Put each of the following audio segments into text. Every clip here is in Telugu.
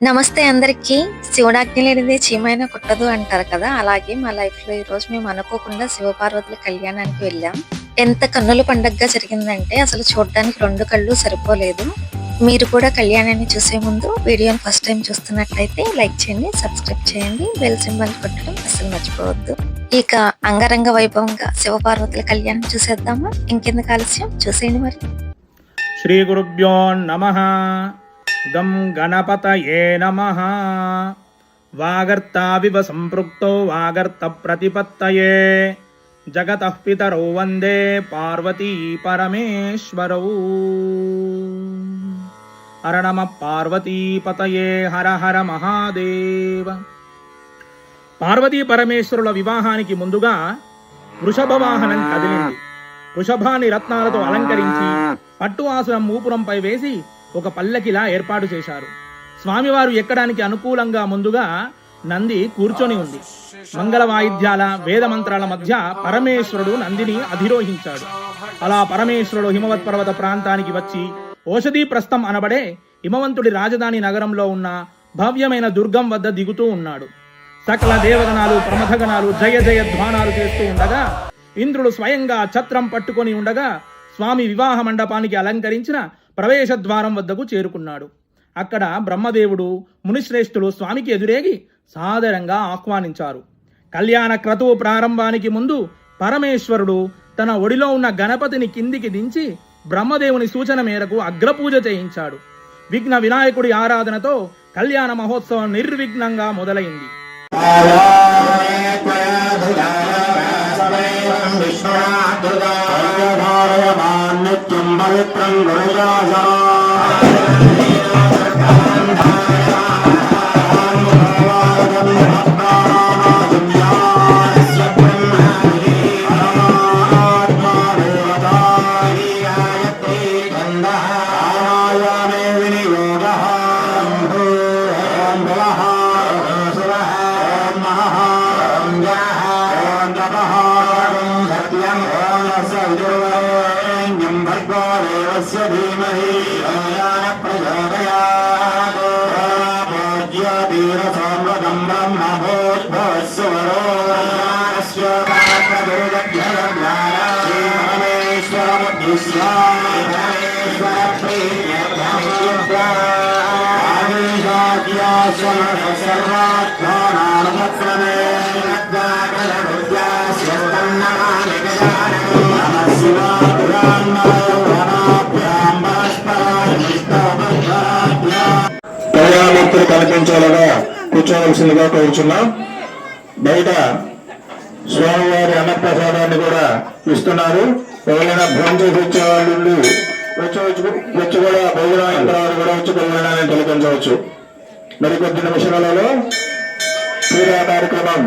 నమస్తే అందరికీ. శివుడాజ్ఞ లేనిదే చీమైనా కుట్టదు అంటారు కదా! అలాగే మా లైఫ్‌లో ఈరోజు మేము అనుకోకుండా శివపార్వతుల కళ్యాణానికి వెళ్ళాం. ఎంత కన్నుల పండగగా జరిగిందంటే అసలు చూడడానికి 2 కళ్ళు సరిపోలేదు. మీరు కూడా కళ్యాణాన్ని చూసే ముందు వీడియోని ఫస్ట్ టైం చూస్తున్నట్లయితే లైక్ చేయండి, సబ్స్క్రైబ్ చేయండి, బెల్ సింబల్ కొట్టడం అస్సలు మర్చిపోవద్దు. ఇక అంగరంగ వైభవంగా శివపార్వతుల కళ్యాణం చూసేద్దామా? ఇంకెందుకు ఆలస్యం, చూసేయండి మరి. శ్రీ గురుభ్యో నమః. గం గణపతయే నమః. వాగర్తావివ సంపృక్తో వాగర్త ప్రతిపత్తయే జగతః పితరౌ వందే పార్వతీ పరమేశ్వరౌ. హర నమః పార్వతీపతయే, హర హర మహాదేవ. పార్వతీ పరమేశ్వరుల వివాహానికి ముందుగా వృషభ వాహనం కదిలింది. వృషభాన్ని రత్నాలతో అలంకరించి పట్టు ఆసనం మూపురంపై వేసి ఒక పల్లకిలా ఏర్పాటు చేశారు. స్వామివారు ఎక్కడానికి అనుకూలంగా ముందుగా నంది కూర్చొని ఉంది. మంగళ వాయిద్యాల వేద మంత్రాల మధ్య పరమేశ్వరుడు నందిని అధిరోహించాడు. అలా పరమేశ్వరుడు హిమవత్ పర్వత ప్రాంతానికి వచ్చి ఓషధీ ప్రస్థం అనబడే హిమవంతుడి రాజధాని నగరంలో ఉన్న భవ్యమైన దుర్గం వద్ద దిగుతూ ఉన్నాడు. సకల దేవగణాలు ప్రమథగణాలు జయ జయ ధ్వానాలు చేస్తూ ఉండగా, ఇంద్రుడు స్వయంగా ఛత్రం పట్టుకొని ఉండగా స్వామి వివాహ మండపానికి అలంకరించిన ప్రవేశ ద్వారం వద్దకు చేరుకున్నాడు. అక్కడ బ్రహ్మదేవుడు మునిశ్రేష్ఠులు స్వామికి ఎదురేగి సాదరంగా ఆహ్వానించారు. కళ్యాణ క్రతువు ప్రారంభానికి ముందు పరమేశ్వరుడు తన ఒడిలో ఉన్న గణపతిని కిందికి దించి బ్రహ్మదేవుని సూచన మేరకు అగ్రపూజ చేయించాడు. విఘ్న వినాయకుడి ఆరాధనతో కళ్యాణ మహోత్సవం నిర్విఘ్నంగా మొదలైంది. కళ్యాణమూర్తులు కనిపించాలగా కూర్చోవలసిందిగా కోరుచున్నాం. బయట స్వామివారి అన్నప్రసాదాన్ని కూడా ఇస్తున్నారు. ఎవరైనా భోజనం చేసి వచ్చే వాళ్ళు వచ్చి కూడా భోజనం యంత్రాలు కూడా వచ్చి భోజనాన్ని తొలగించవచ్చు. మరికొద్ది నిమిషాలలో క్రీడా కార్యక్రమం,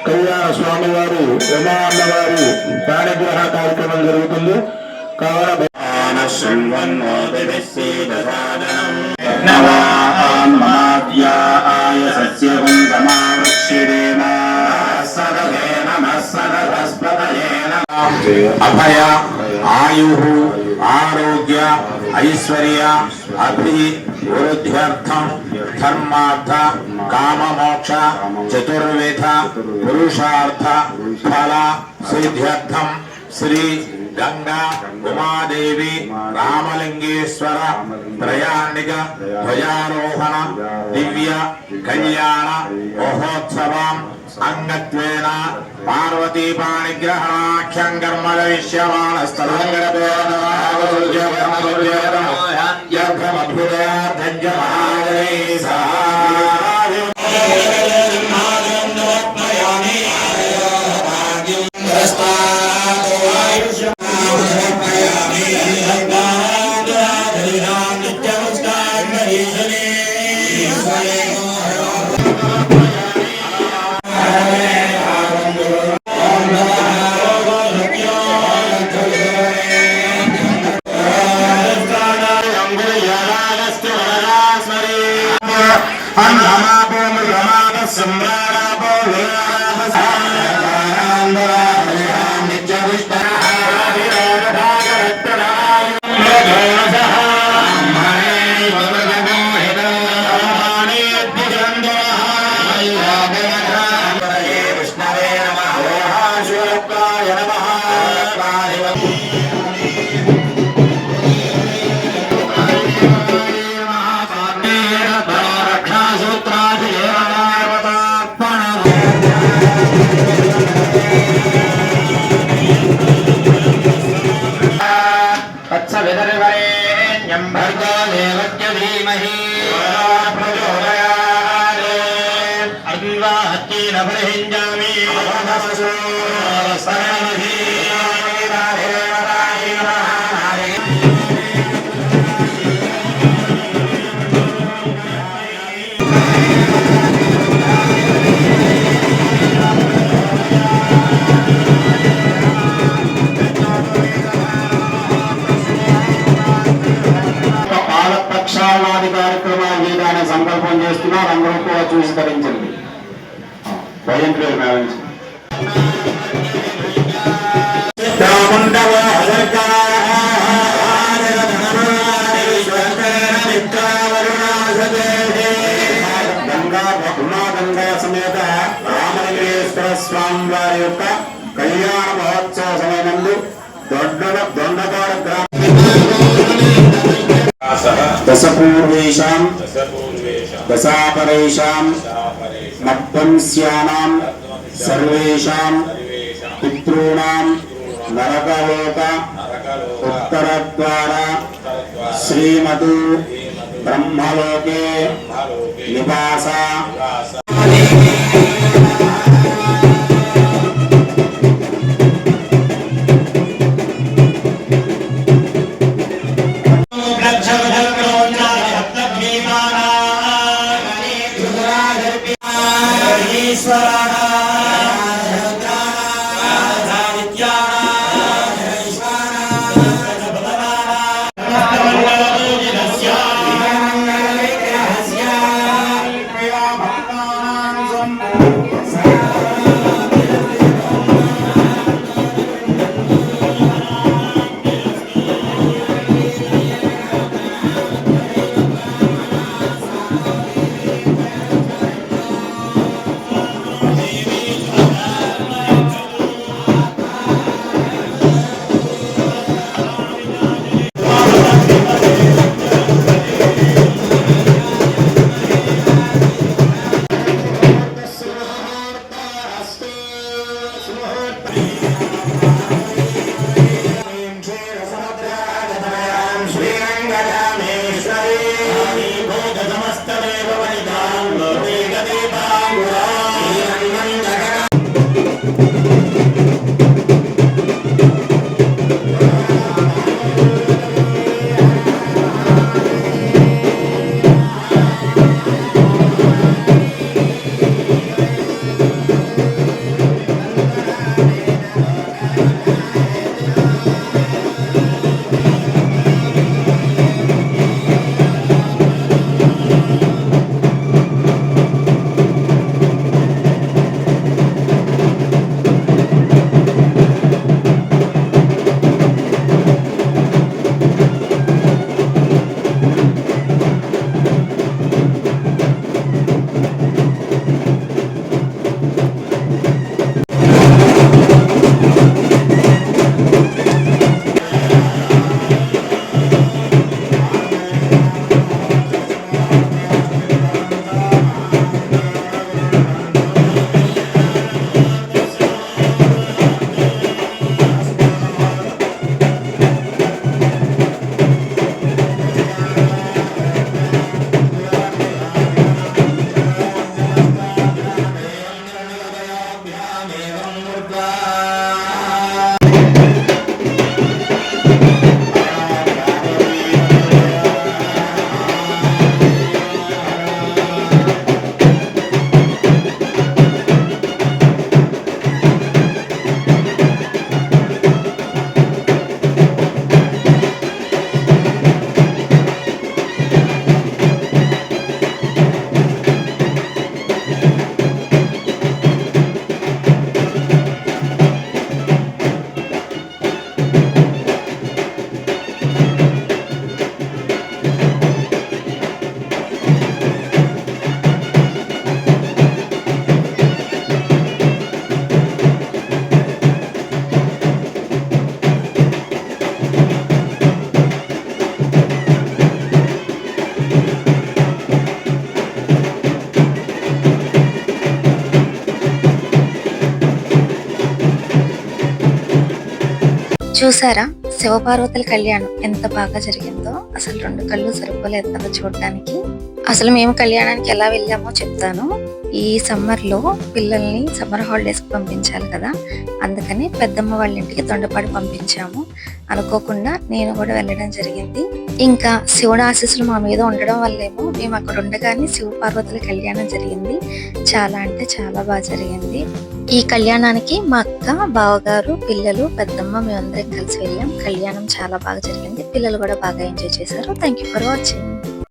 కళ్యాణ స్వామివారి ఉమా అన్నవారి ప్రాణిగ్రహ కార్యక్రమం జరుగుతుంది. కావున అభయ ఆయు ఆరోగ్య ఐశ్వర్య అభి వృద్ధ్యర్థం ధర్మార్థ కామమోక్ష చతుర్విధ పురుషార్థ ఫల సిద్ధ్యర్థం శ్రీ గంగా ఉమాదేవి రామలింగేశ్వర త్రయాణిక ధ్వజారోహణ దివ్య కళ్యాణ మహోత్సవం అంగత్వేన పార్వతీ పాణిగ్రహణాఖ్యం కర్మ ప్రక్షాళనాది కార్యక్రమాలు చేయడానికి సంకల్పం చేస్తున్నారు. అందరూ కూడా చూసి ధరించండి. భయంకర మేడం గంగా సమేత రామలింగేశ్వర స్వామి వారి యొక్క కళ్యాణ మహోత్సవ సమయమందు దొండపాడు గ్రామ దశపూర్వేషాం దశాపరేషాం మధ్వంస్యానాం సర్వేషాం పితॄణాం నరకలోక ఉత్తరద్వార శ్రీమతు బ్రహ్మలోకే నివాస చూసారా శివపార్వతుల కళ్యాణం ఎంత బాగా జరిగిందో. అసలు 2 కళ్ళు సరిపోలేదు కదా చూడడానికి. అసలు మేము కళ్యాణానికి ఎలా వెళ్ళామో చెప్తాను. ఈ సమ్మర్లో పిల్లల్ని సమ్మర్ హాలిడేస్కి పంపించాలి కదా, అందుకని పెద్దమ్మ వాళ్ళ ఇంటికి దొండపాడు పంపించాము. అనుకోకుండా నేను కూడా వెళ్ళడం జరిగింది. ఇంకా శివుడు ఆశీస్సులు మా మీద ఉండడం వల్లేమో మేము అక్కడ ఉండగానే శివ పార్వతుల కళ్యాణం జరిగింది. చాలా అంటే చాలా బాగా జరిగింది. ఈ కళ్యాణానికి మా అక్క, బావగారు, పిల్లలు, పెద్దమ్మ మేమందరం కలిసి వెళ్ళాం. కళ్యాణం చాలా బాగా జరిగింది. పిల్లలు కూడా బాగా ఎంజాయ్ చేశారు. Thank you for watching.